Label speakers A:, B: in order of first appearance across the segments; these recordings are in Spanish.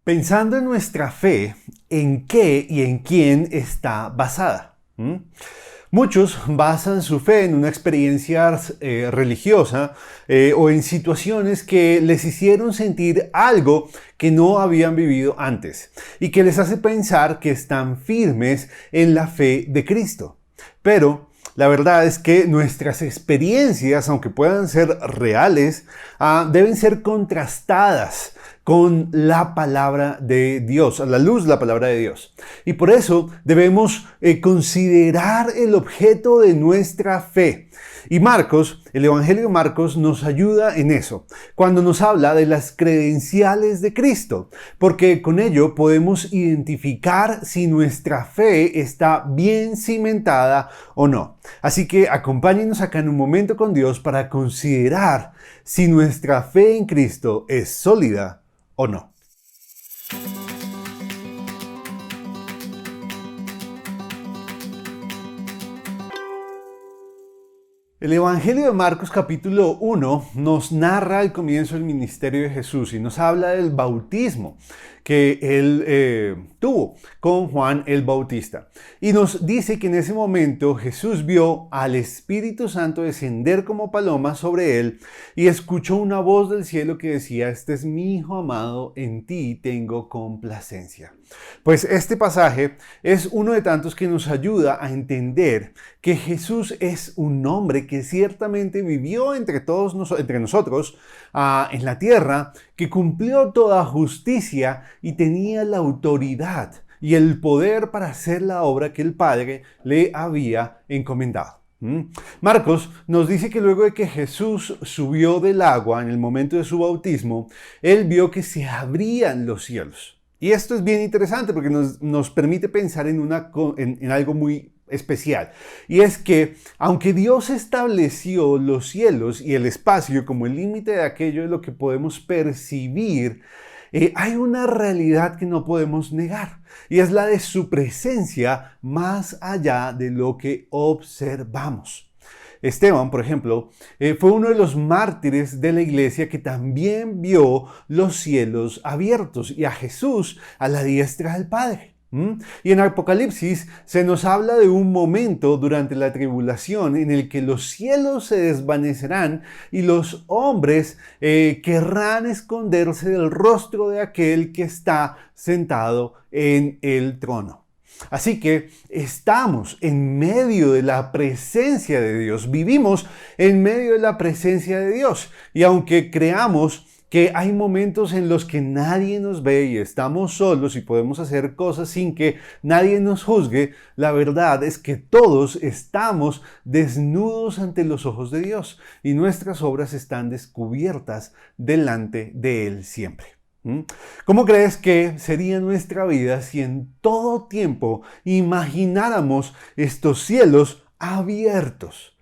A: Pensando en nuestra fe, ¿en qué y en quién está basada? Muchos basan su fe en una experiencia religiosa o en situaciones que les hicieron sentir algo que no habían vivido antes y que les hace pensar que están firmes en la fe de Cristo. Pero la verdad es que nuestras experiencias, aunque puedan ser reales, deben ser contrastadas con la palabra de Dios, a la luz de la palabra de Dios. Y por eso debemos considerar el objeto de nuestra fe. Y Marcos, el Evangelio de Marcos nos ayuda en eso, cuando nos habla de las credenciales de Cristo, porque con ello podemos identificar si nuestra fe está bien cimentada o no. Así que acompáñenos acá en un momento con Dios para considerar si nuestra fe en Cristo es sólida o no. El Evangelio de Marcos capítulo 1 nos narra el comienzo del ministerio de Jesús y nos habla del bautismo que él tuvo con Juan el Bautista. Y nos dice que en ese momento Jesús vio al Espíritu Santo descender como paloma sobre él y escuchó una voz del cielo que decía: "Este es mi Hijo amado, en ti tengo complacencia". Pues este pasaje es uno de tantos que nos ayuda a entender que Jesús es un hombre que ciertamente vivió entre nosotros en la tierra, que cumplió toda justicia y tenía la autoridad y el poder para hacer la obra que el Padre le había encomendado. Marcos nos dice que luego de que Jesús subió del agua en el momento de su bautismo, él vio que se abrían los cielos. Y esto es bien interesante porque nos permite pensar en algo muy especial. Y es que, aunque Dios estableció los cielos y el espacio como el límite de aquello de lo que podemos percibir, hay una realidad que no podemos negar. Y es la de su presencia más allá de lo que observamos. Esteban, por ejemplo, fue uno de los mártires de la iglesia que también vio los cielos abiertos y a Jesús a la diestra del Padre. Y en Apocalipsis se nos habla de un momento durante la tribulación en el que los cielos se desvanecerán y los hombres querrán esconderse del rostro de aquel que está sentado en el trono. Así que estamos en medio de la presencia de Dios, vivimos en medio de la presencia de Dios. Y aunque creamos que hay momentos en los que nadie nos ve y estamos solos y podemos hacer cosas sin que nadie nos juzgue, la verdad es que todos estamos desnudos ante los ojos de Dios y nuestras obras están descubiertas delante de Él siempre. ¿Cómo crees que sería nuestra vida si en todo tiempo imagináramos estos cielos abiertos?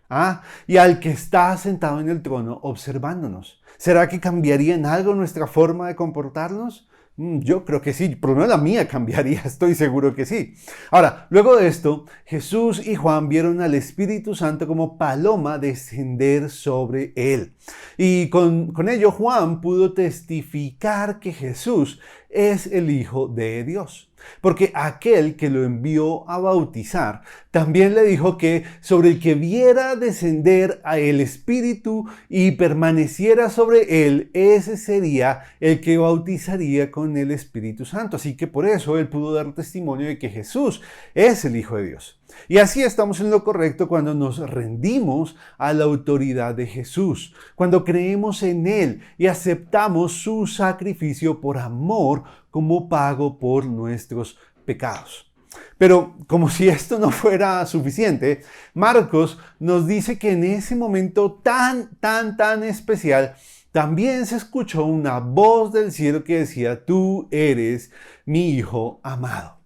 A: Y al que está sentado en el trono observándonos. ¿Será que cambiaría en algo nuestra forma de comportarnos? Yo creo que sí, por lo menos la mía cambiaría, estoy seguro que sí. Ahora, luego de esto, Jesús y Juan vieron al Espíritu Santo como paloma descender sobre él. Y con ello Juan pudo testificar que Jesús es el Hijo de Dios. Porque aquel que lo envió a bautizar también le dijo que sobre el que viera descender a el Espíritu y permaneciera sobre él, ese sería el que bautizaría con el Espíritu Santo. Así que por eso él pudo dar testimonio de que Jesús es el Hijo de Dios. Y así estamos en lo correcto cuando nos rendimos a la autoridad de Jesús, cuando creemos en Él y aceptamos su sacrificio por amor como pago por nuestros pecados. Pero como si esto no fuera suficiente, Marcos nos dice que en ese momento tan especial, también se escuchó una voz del cielo que decía: "Tú eres mi Hijo amado".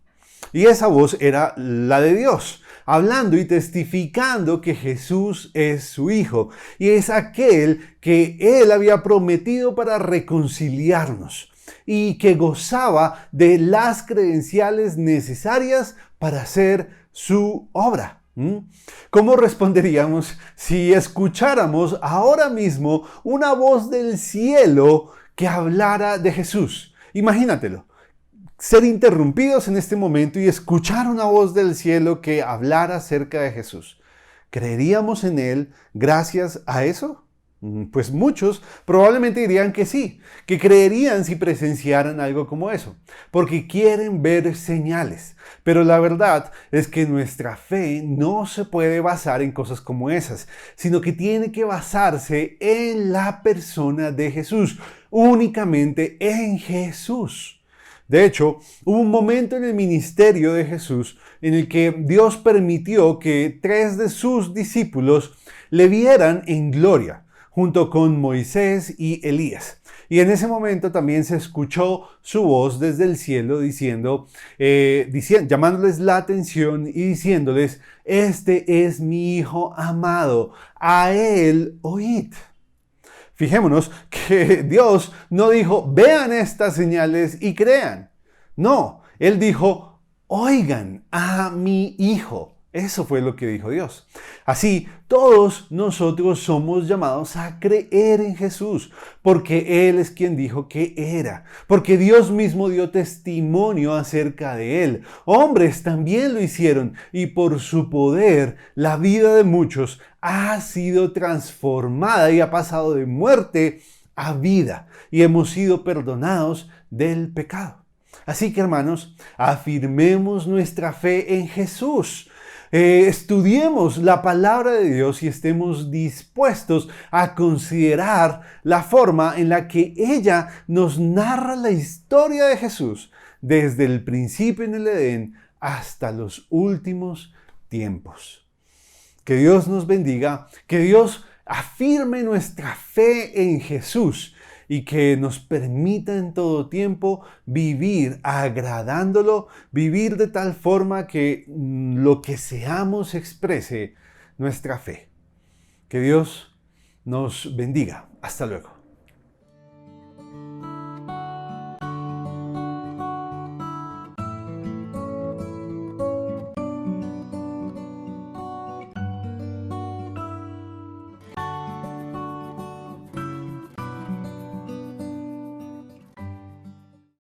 A: Y esa voz era la de Dios, hablando y testificando que Jesús es su Hijo y es aquel que Él había prometido para reconciliarnos y que gozaba de las credenciales necesarias para hacer su obra. ¿Cómo responderíamos si escucháramos ahora mismo una voz del cielo que hablara de Jesús? Imagínatelo. ser interrumpidos en este momento y escuchar una voz del cielo que hablara acerca de Jesús. ¿Creeríamos en Él gracias a eso? Pues muchos probablemente dirían que sí, que creerían si presenciaran algo como eso, porque quieren ver señales. Pero la verdad es que nuestra fe no se puede basar en cosas como esas, sino que tiene que basarse en la persona de Jesús, únicamente en Jesús. De hecho, hubo un momento en el ministerio de Jesús en el que Dios permitió que 3 de sus discípulos le vieran en gloria, junto con Moisés y Elías. Y en ese momento también se escuchó su voz desde el cielo llamándoles la atención y diciéndoles: este es mi Hijo amado, a él oíd. Fijémonos que Dios no dijo: vean estas señales y crean. No, Él dijo: oigan a mi Hijo. Eso fue lo que dijo Dios. Así, todos nosotros somos llamados a creer en Jesús, porque Él es quien dijo que era, porque Dios mismo dio testimonio acerca de Él. Hombres también lo hicieron, y por su poder, la vida de muchos ha sido transformada y ha pasado de muerte a vida, y hemos sido perdonados del pecado. Así que, hermanos, afirmemos nuestra fe en Jesús. Estudiemos la palabra de Dios y estemos dispuestos a considerar la forma en la que ella nos narra la historia de Jesús desde el principio en el Edén hasta los últimos tiempos. Que Dios nos bendiga, que Dios afirme nuestra fe en Jesús y que nos permita en todo tiempo vivir agradándolo, vivir de tal forma que lo que seamos exprese nuestra fe. Que Dios nos bendiga. Hasta luego.